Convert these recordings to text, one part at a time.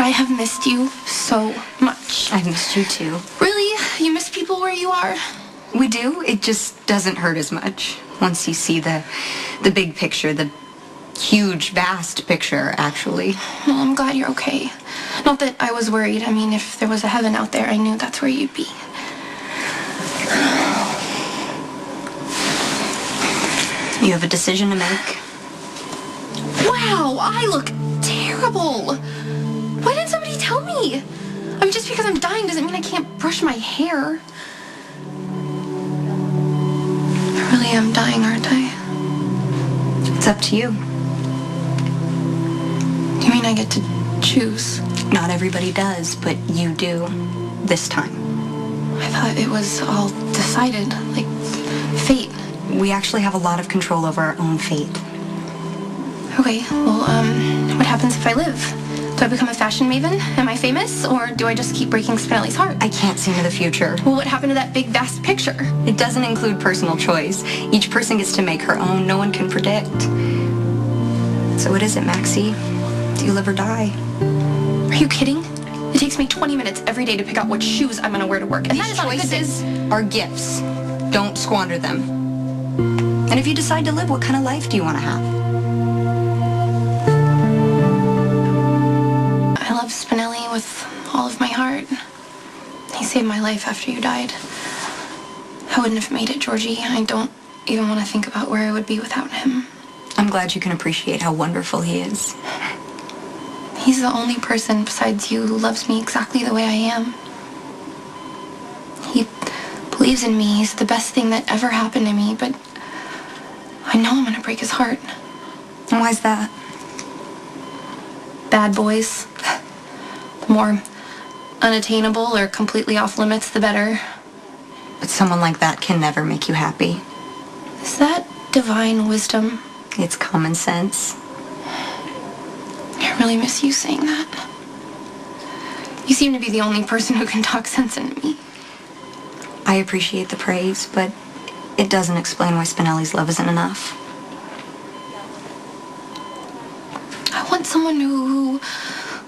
I have missed you so much. I've missed you too. Really? You miss people where you are? We do. It just doesn't hurt as much once you see the big picture, the huge, vast picture, actually. Well, I'm glad you're okay. Not that I was worried. I mean, if there was a heaven out there, I knew that's where you'd be. You have a decision to make. Wow, I look terrible. Why didn't somebody tell me? I mean, just because I'm dying doesn't mean I can't brush my hair. I really am dying, aren't I? It's up to you. You mean I get to choose? Not everybody does, but you do this time. I thought it was all decided, like fate. We actually have a lot of control over our own fate. Okay, well, what happens if I live? Do I become a fashion maven? Am I famous? Or do I just keep breaking Spinelli's heart? I can't see into the future. Well, what happened to that big, vast picture? It doesn't include personal choice. Each person gets to make her own. No one can predict. So what is it, Maxie? Do you live or die? Are you kidding? It takes me 20 minutes every day to pick out what shoes I'm gonna wear to work. And These choices are gifts. Don't squander them. And if you decide to live, what kind of life do you want to have? I love Spinelli with all of my heart. He saved my life after you died. I wouldn't have made it, Georgie. I don't even want to think about where I would be without him. I'm glad you can appreciate how wonderful he is. He's the only person besides you who loves me exactly the way I am. He believes in me. He's the best thing that ever happened to me, but I know I'm gonna break his heart. And why's that? Bad boys. The more unattainable or completely off limits, the better. But someone like that can never make you happy. Is that divine wisdom? It's common sense. I really miss you saying that. You seem to be the only person who can talk sense into me. I appreciate the praise, but it doesn't explain why Spinelli's love isn't enough. I want someone who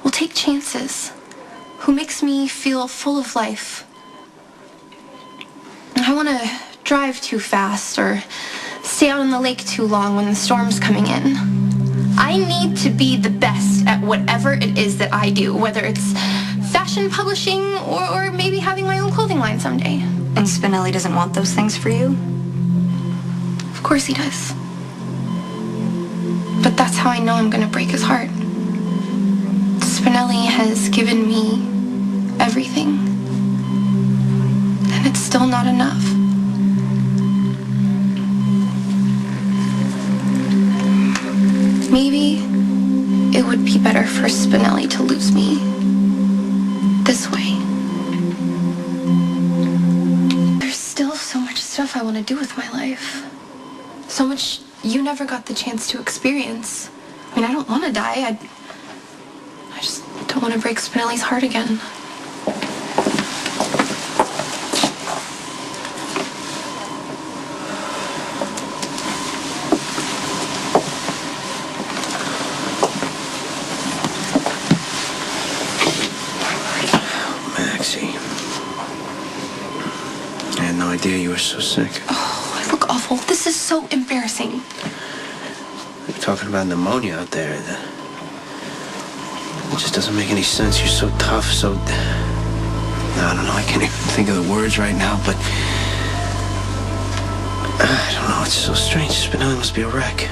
will take chances, who makes me feel full of life. I want to drive too fast or stay out on the lake too long when the storm's coming in. I need to be the best at whatever it is that I do, whether it's fashion publishing or maybe having my own clothing line someday. And Spinelli doesn't want those things for you? Of course he does. But that's how I know I'm gonna break his heart. Spinelli has given me everything. And it's still not enough. Maybe it would be better for Spinelli to lose me this way. There's still so much stuff I want to do with my life. So much you never got the chance to experience. I mean, I don't want to die. I just don't want to break Spinelli's heart again. I had no idea you were so sick. Oh, I look awful. This is so embarrassing. You're talking about pneumonia out there. It just doesn't make any sense. You're so tough, so... I don't know, I can't even think of the words right now, but... I don't know, it's so strange. Spinelli must be a wreck.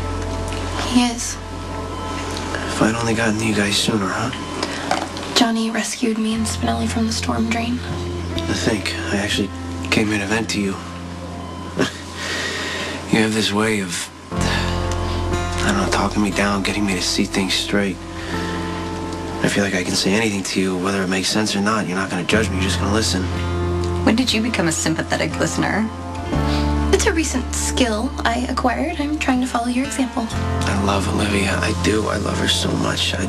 He is. If I'd only gotten to you guys sooner, huh? Johnny rescued me and Spinelli from the storm drain. To think, I actually came here to vent to you. You have this way of, I don't know, talking me down, getting me to see things straight. I feel like I can say anything to you, whether it makes sense or not. You're not going to judge me, you're just going to listen. When did you become a sympathetic listener? It's a recent skill I acquired. I'm trying to follow your example. I love Olivia. I do. I love her so much. I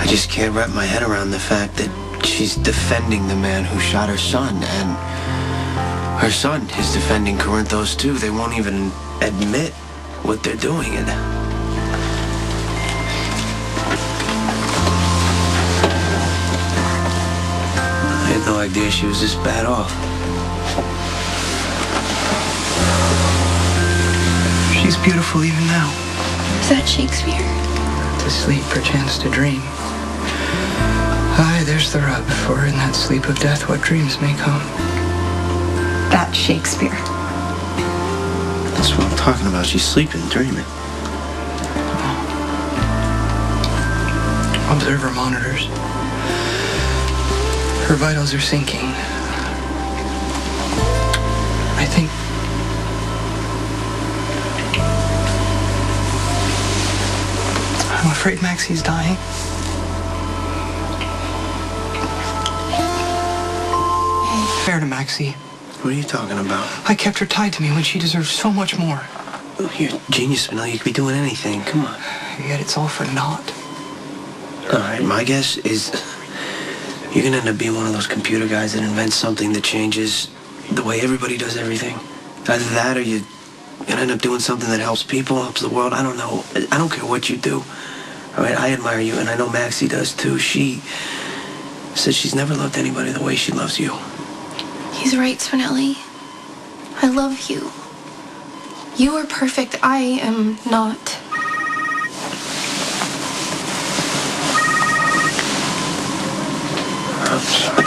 just can't wrap my head around the fact that she's defending the man who shot her son, and her son is defending Corinthos too. They won't even admit what they're doing. And no idea she was this bad off. She's beautiful even now. Is that Shakespeare? To sleep, perchance to dream. Aye, there's the rub, for in that sleep of death what dreams may come. That's Shakespeare. That's what I'm talking about. She's sleeping, dreaming. Observe her monitors. Her vitals are sinking. I think... I'm afraid Maxie's dying. Fair to Maxie. What are you talking about? I kept her tied to me when she deserves so much more. Oh, you're a genius, Spinelli. You could be doing anything. Come on. Yet it's all for naught. All right, my guess is you're gonna end up being one of those computer guys that invents something that changes the way everybody does everything. Either that or you're gonna end up doing something that helps people, helps the world. I don't know. I don't care what you do. All right, I admire you, and I know Maxie does too. She says she's never loved anybody the way she loves you. He's right, Spinelli. I love you. You are perfect. I am not. I'm sorry.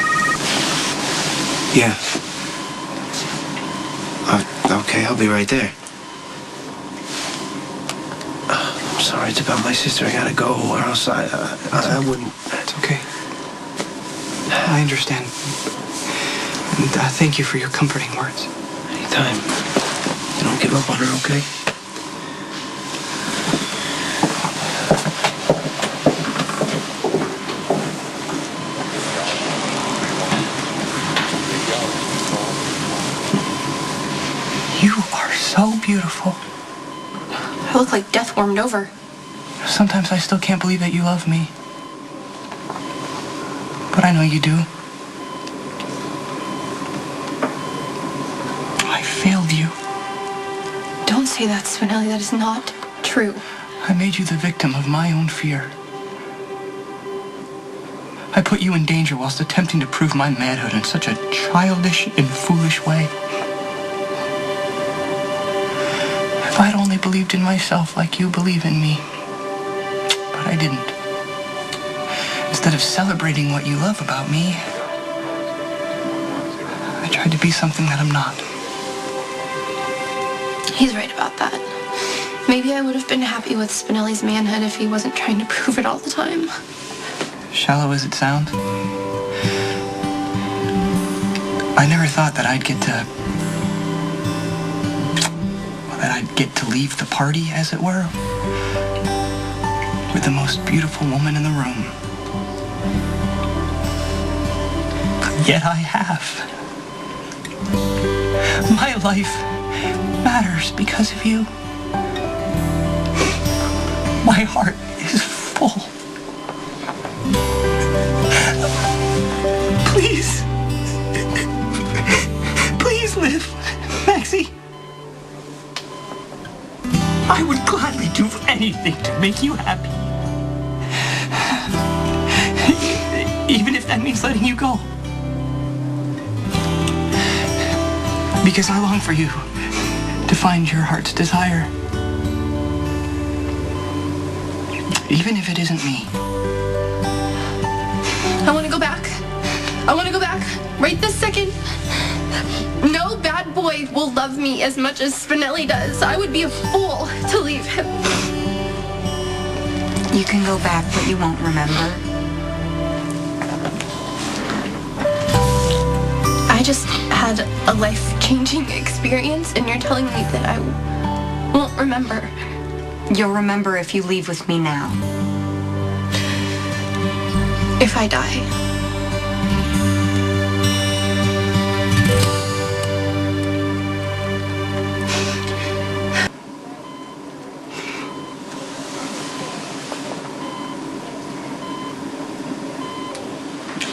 Yeah. Okay, I'll be right there. I'm sorry, it's about my sister. I gotta go, or else I wouldn't. It's okay. I understand. And thank you for your comforting words. Anytime. Don't give up on her, okay? You are so beautiful. I look like death warmed over. Sometimes I still can't believe that you love me. But I know you do. I failed you. Don't say that, Spinelli. That is not true. I made you the victim of my own fear. I put you in danger whilst attempting to prove my manhood in such a childish and foolish way. If I'd only believed in myself like you believe in me. But I didn't. Instead of celebrating what you love about me, I tried to be something that I'm not. He's right about that. Maybe I would have been happy with Spinelli's manhood if he wasn't trying to prove it all the time. Shallow as it sounds, I never thought that I'd get to leave the party, as it were, with the most beautiful woman in the room. Yet I have. My life matters because of you. My heart is full. Please. Please live, Maxie. I would gladly do anything to make you happy. Even if that means letting you go. Because I long for you to find your heart's desire. Even if it isn't me. I want to go back. I want to go back right this second. No bad boy will love me as much as Spinelli does. I would be a fool to leave him. You can go back, but you won't remember. I just had a life-changing experience, and you're telling me that I won't remember. You'll remember if you leave with me now. If I die.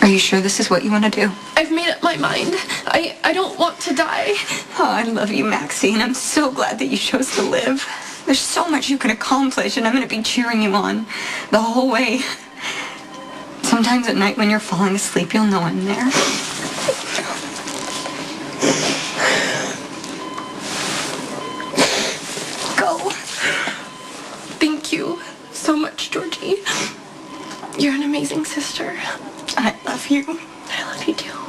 Are you sure this is what you want to do? I've made up my mind. I don't want to die. Oh, I love you, Maxie, and I'm so glad that you chose to live. There's so much you can accomplish, and I'm going to be cheering you on the whole way. Sometimes at night when you're falling asleep, you'll know I'm there. much, Georgie. You're an amazing sister. I love you. I love you too.